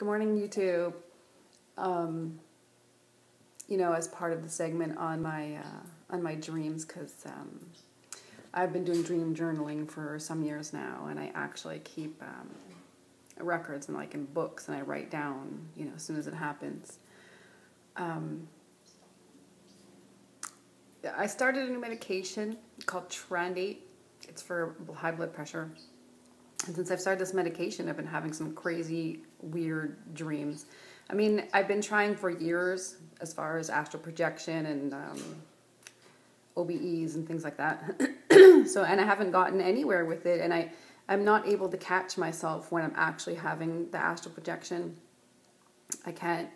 Good morning, YouTube. As part of the segment on my dreams, because I've been doing dream journaling for some years now, and I actually keep records and in books, and I write down as soon as it happens. I started a new medication called Trandate. It's for high blood pressure. And since I've started this medication, I've been having some crazy, weird dreams. I mean, I've been trying for years as far as astral projection and OBE'S and things like that. And I haven't gotten anywhere with it. And I'm not able to catch myself when I'm actually having the astral projection. I can't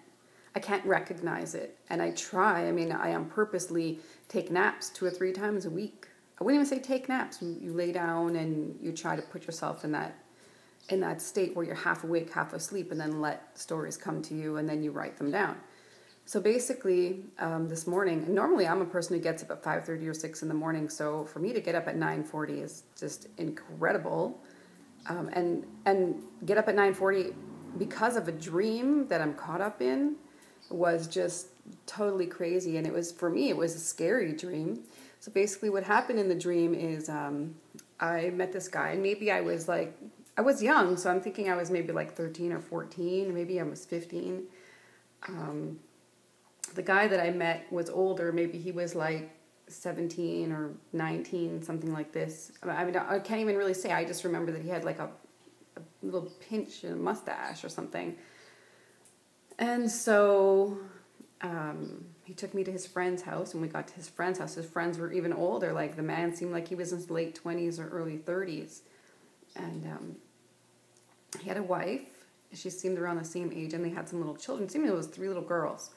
recognize it. And I try. I mean, I purposely take naps 2 or 3 times a week. I wouldn't even say take naps. You lay down and you try to put yourself in that state where you're half awake, half asleep, and then let stories come to you, and then you write them down. So basically, this morning, normally I'm a person who gets up at 5:30 or 6 in the morning, so for me to get up at 9:40 is just incredible. And get up at 9:40 because of a dream that I'm caught up in was just totally crazy, and for me, it was a scary dream. So basically what happened in the dream is I met this guy, and maybe I was young, so I'm thinking I was maybe 13 or 14, maybe I was 15. The guy that I met was older, maybe he was 17 or 19, something like this. I mean, I can't even really say, I just remember that he had a little pinch in a mustache or something. And so he took me to his friend's house, and we got to his friend's house. His friends were even older. The man seemed like he was in his late 20s or early 30s. And he had a wife. She seemed around the same age, and they had some little children. It seemed it was 3 little girls.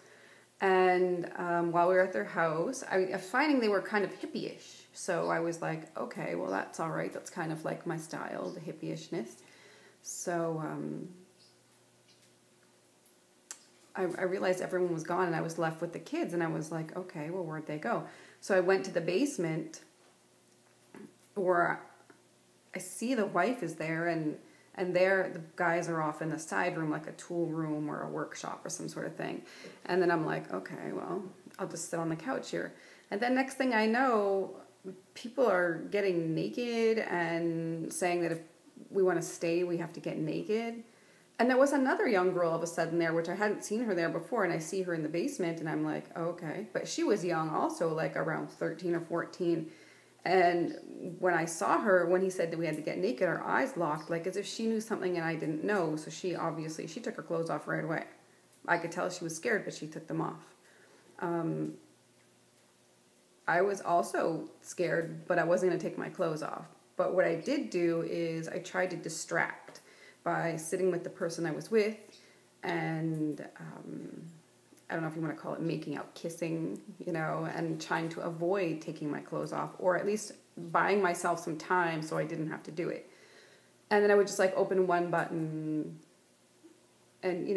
And while we were at their house, I was finding they were kind of hippie-ish. So I was like, okay, well, that's all right. That's kind of my style, the hippie-ishness. So I realized everyone was gone, and I was left with the kids, and I was like, okay, well, where'd they go? So I went to the basement where I see the wife is there, and there the guys are off in the side room, like a tool room or a workshop or some sort of thing. And then I'm like, okay, well, I'll just sit on the couch here. And then next thing I know, people are getting naked and saying that if we want to stay, we have to get naked. And there was another young girl all of a sudden there, which I hadn't seen her there before, and I see her in the basement, and I'm like, oh, okay. But she was young also, around 13 or 14. And when I saw her, when he said that we had to get naked, our eyes locked, as if she knew something and I didn't know. So she took her clothes off right away. I could tell she was scared, but she took them off. I was also scared, but I wasn't going to take my clothes off. But what I did do is I tried to distract by sitting with the person I was with, and I don't know if you want to call it making out, kissing, and trying to avoid taking my clothes off, or at least buying myself some time so I didn't have to do it. And then I would just open one button and,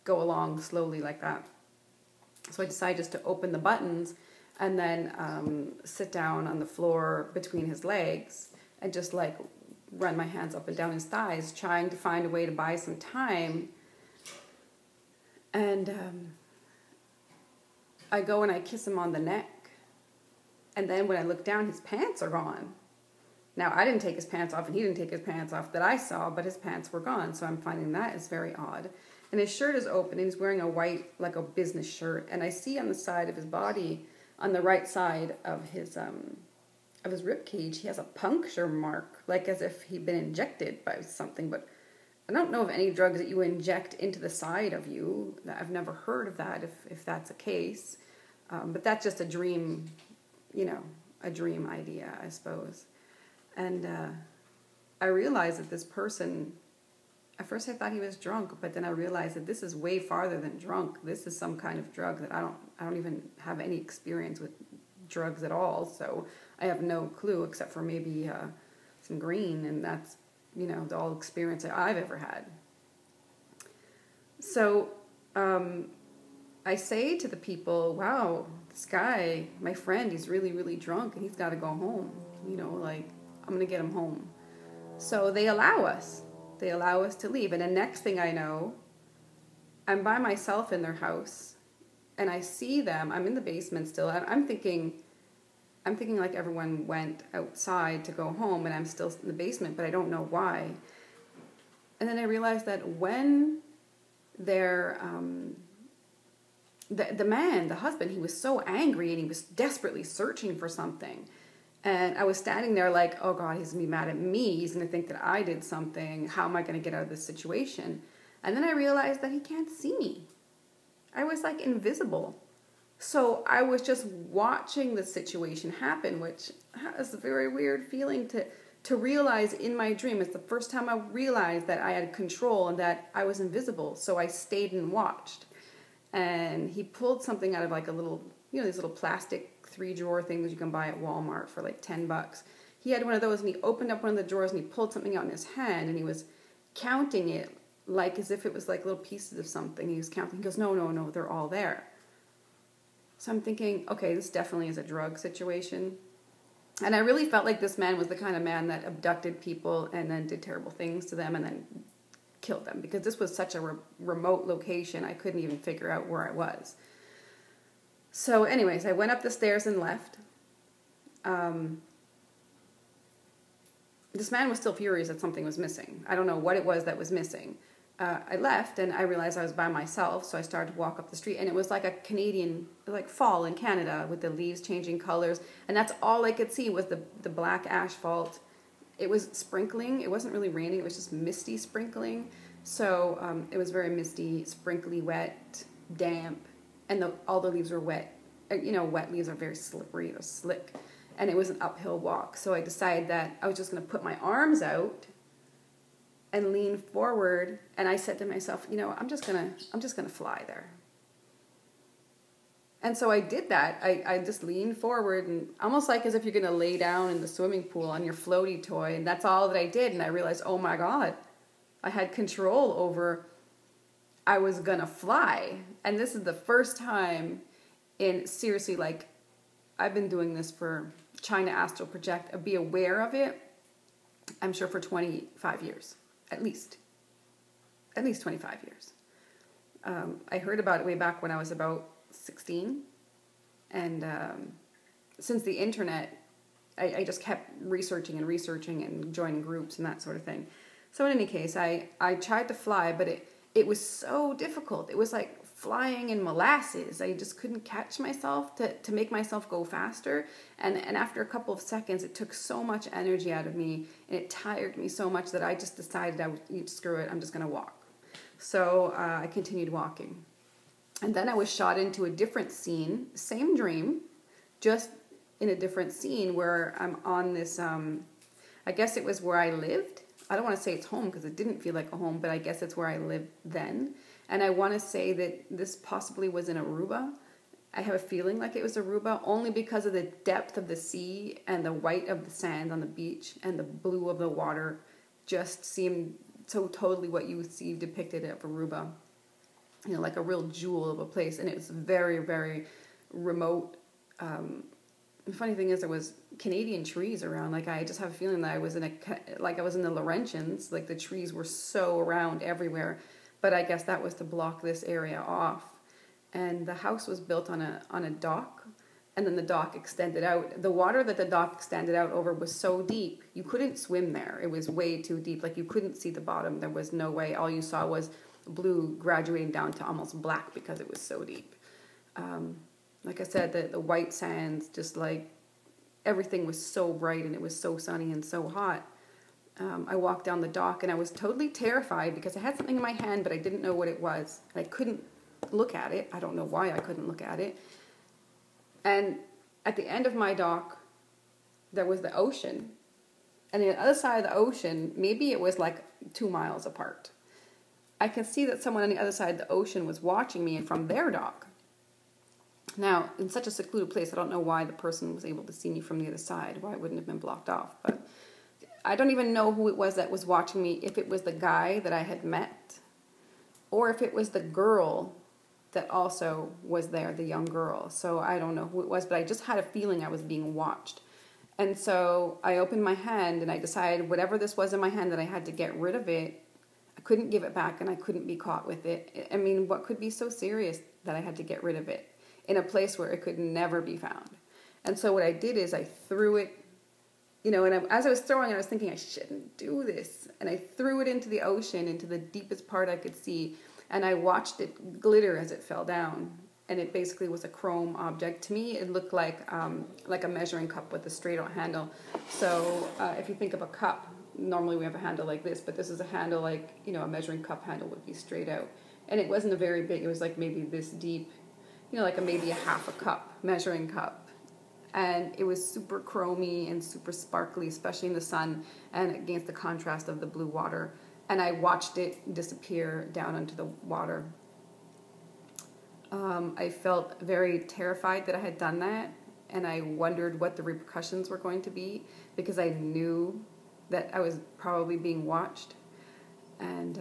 go along slowly like that. So I decided just to open the buttons and then sit down on the floor between his legs and just run my hands up and down his thighs, trying to find a way to buy some time. And I go and I kiss him on the neck. And then when I look down, his pants are gone. Now, I didn't take his pants off, and he didn't take his pants off that I saw, but his pants were gone. So I'm finding that is very odd. And his shirt is open, and he's wearing a white, a business shirt. And I see on the side of his body, on the right side of his rib cage, he has a puncture mark, as if he'd been injected by something. But I don't know of any drugs that you inject into the side of you. I've never heard of that, if that's the case. But that's just a dream, a dream idea, I suppose. And I realized that this person, at first I thought he was drunk, but then I realized that this is way farther than drunk. This is some kind of drug that I don't even have any experience with drugs at all. So I have no clue except for maybe some green, and that's the all experience that I've ever had. So I say to the people, wow, this guy, my friend, he's really, really drunk, and he's got to go home. I'm going to get him home. So they allow us. They allow us to leave. And the next thing I know, I'm by myself in their house, and I see them. I'm in the basement still. I'm thinking like everyone went outside to go home, and I'm still in the basement, but I don't know why. And then I realized that when their the man, the husband, he was so angry and he was desperately searching for something. And I was standing there like, oh God, he's going to be mad at me. He's going to think that I did something. How am I going to get out of this situation? And then I realized that he can't see me. I was like invisible. So I was just watching the situation happen, which is a very weird feeling to realize in my dream. It's the first time I realized that I had control and that I was invisible. So I stayed and watched. And he pulled something out of like a little, these little plastic 3-drawer things you can buy at Walmart for like $10. He had one of those, and he opened up one of the drawers and he pulled something out in his hand, and he was counting it like as if it was like little pieces of something. He was counting. He goes, no, they're all there. So I'm thinking, okay, this definitely is a drug situation. And I really felt like this man was the kind of man that abducted people and then did terrible things to them and then killed them, because this was such a remote location. I couldn't even figure out where I was. So anyways, I went up the stairs and left. This man was still furious that something was missing. I don't know what it was that was missing. I left, and I realized I was by myself, so I started to walk up the street, and it was like a Canadian, like fall in Canada, with the leaves changing colors, and that's all I could see was the black asphalt. It was sprinkling. It wasn't really raining. It was just misty sprinkling. So it was very misty, sprinkly, wet, damp, and all the leaves were wet. Wet leaves are very slippery or slick, and it was an uphill walk. So I decided that I was just going to put my arms out and lean forward, and I said to myself, I'm just gonna fly there. And so I did that. I just leaned forward, and almost like as if you're going to lay down in the swimming pool on your floaty toy, and that's all that I did. And I realized, oh my God, I had control over, I was going to fly. And this is the first time seriously, like, I've been doing this for China Astral Project, be aware of it, I'm sure for 25 years, at least 25 years. I heard about it way back when I was about 16, and since the internet, I just kept researching and joining groups and that sort of thing. So in any case, I tried to fly, but it was so difficult. It was like flying in molasses. I just couldn't catch myself to make myself go faster, and after a couple of seconds, it took so much energy out of me, and it tired me so much that I just decided screw it, I'm just going to walk. So I continued walking. And then I was shot into a different scene, same dream, just in a different scene where I'm on this, I guess it was where I lived. I don't want to say it's home because it didn't feel like a home, but I guess it's where I lived then. And I want to say that this possibly was in Aruba. I have a feeling like it was Aruba, only because of the depth of the sea and the white of the sand on the beach and the blue of the water just seemed so totally what you would see depicted of Aruba. Like a real jewel of a place, and it was very, very remote. The funny thing is, there was Canadian trees around. Like, I just have a feeling that I was in the Laurentians. Like, the trees were so around everywhere, but I guess that was to block this area off. And the house was built on a dock, and then the dock extended out. The water that the dock extended out over was so deep you couldn't swim there. It was way too deep. Like, you couldn't see the bottom. There was no way. All you saw was blue graduating down to almost black because it was so deep. Like I said, the white sands, just like everything was so bright, and it was so sunny and so hot. I walked down the dock, and I was totally terrified because I had something in my hand, but I didn't know what it was. I couldn't look at it. I don't know why I couldn't look at it. And at the end of my dock, there was the ocean. And the other side of the ocean, maybe it was like 2 miles apart. I can see that someone on the other side of the ocean was watching me from their dock. Now, in such a secluded place, I don't know why the person was able to see me from the other side, why it wouldn't have been blocked off. But I don't even know who it was that was watching me, if it was the guy that I had met, or if it was the girl that also was there, the young girl. So I don't know who it was, but I just had a feeling I was being watched. And so I opened my hand, and I decided whatever this was in my hand, that I had to get rid of it. I couldn't give it back, and I couldn't be caught with it. I mean, what could be so serious that I had to get rid of it in a place where it could never be found? And so what I did is I threw it, and as I was throwing it, I was thinking I shouldn't do this. And I threw it into the ocean, into the deepest part I could see, and I watched it glitter as it fell down. And it basically was a chrome object. To me, it looked like a measuring cup with a straight out handle. So if you think of a cup, normally we have a handle like this, but this is a handle like, a measuring cup handle would be straight out. And it wasn't a very big, it was like maybe this deep, like maybe a half a cup, measuring cup. And it was super chromy and super sparkly, especially in the sun and against the contrast of the blue water. And I watched it disappear down into the water. I felt very terrified that I had done that, and I wondered what the repercussions were going to be, because I knew that I was probably being watched, and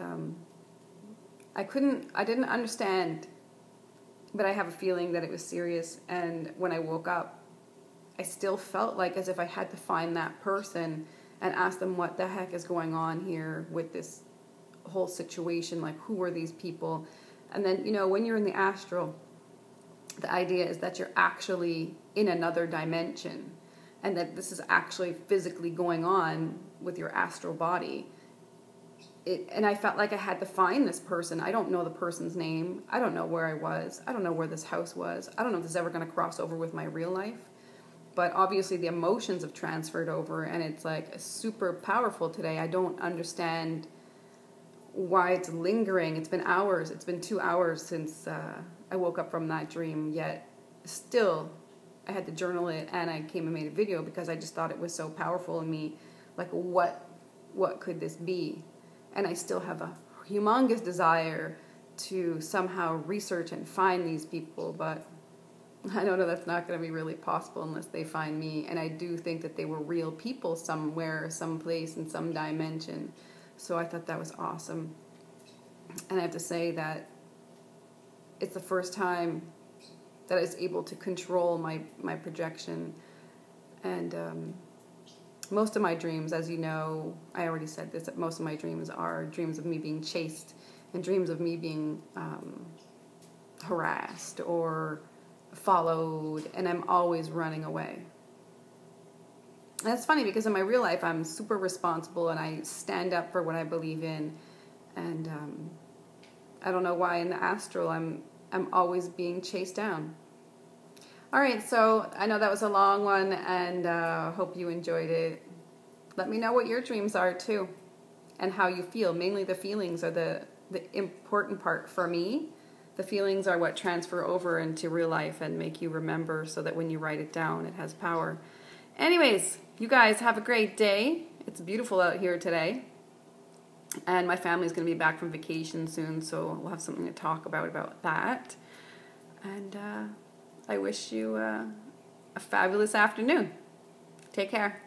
I didn't understand, but I have a feeling that it was serious. And when I woke up, I still felt like as if I had to find that person and ask them what the heck is going on here with this whole situation, like who are these people? And then, when you're in the astral, the idea is that you're actually in another dimension, and that this is actually physically going on with your astral body. And I felt like I had to find this person. I don't know the person's name. I don't know where I was. I don't know where this house was. I don't know if this is ever going to cross over with my real life. But obviously the emotions have transferred over, and it's like super powerful today. I don't understand why it's lingering. It's been hours. It's been 2 hours since I woke up from that dream, yet still I had to journal it, and I came and made a video because I just thought it was so powerful in me. Like, what could this be? And I still have a humongous desire to somehow research and find these people, but I don't know, that's not going to be really possible unless they find me. And I do think that they were real people somewhere, someplace, in some dimension. So I thought that was awesome. And I have to say that it's the first time that I was able to control my projection. And most of my dreams, as you know, I already said this, that most of my dreams are dreams of me being chased and dreams of me being harassed or followed, and I'm always running away. And it's funny because in my real life I'm super responsible and I stand up for what I believe in, and I don't know why in the astral I'm always being chased down. Alright, so I know that was a long one, and hope you enjoyed it. Let me know what your dreams are too, and how you feel. Mainly the feelings are the important part for me. The feelings are what transfer over into real life and make you remember, so that when you write it down, it has power. Anyways, you guys have a great day. It's beautiful out here today. And my family's going to be back from vacation soon, so we'll have something to talk about that. And I wish you a fabulous afternoon. Take care.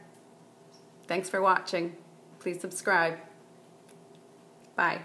Thanks for watching. Please subscribe. Bye.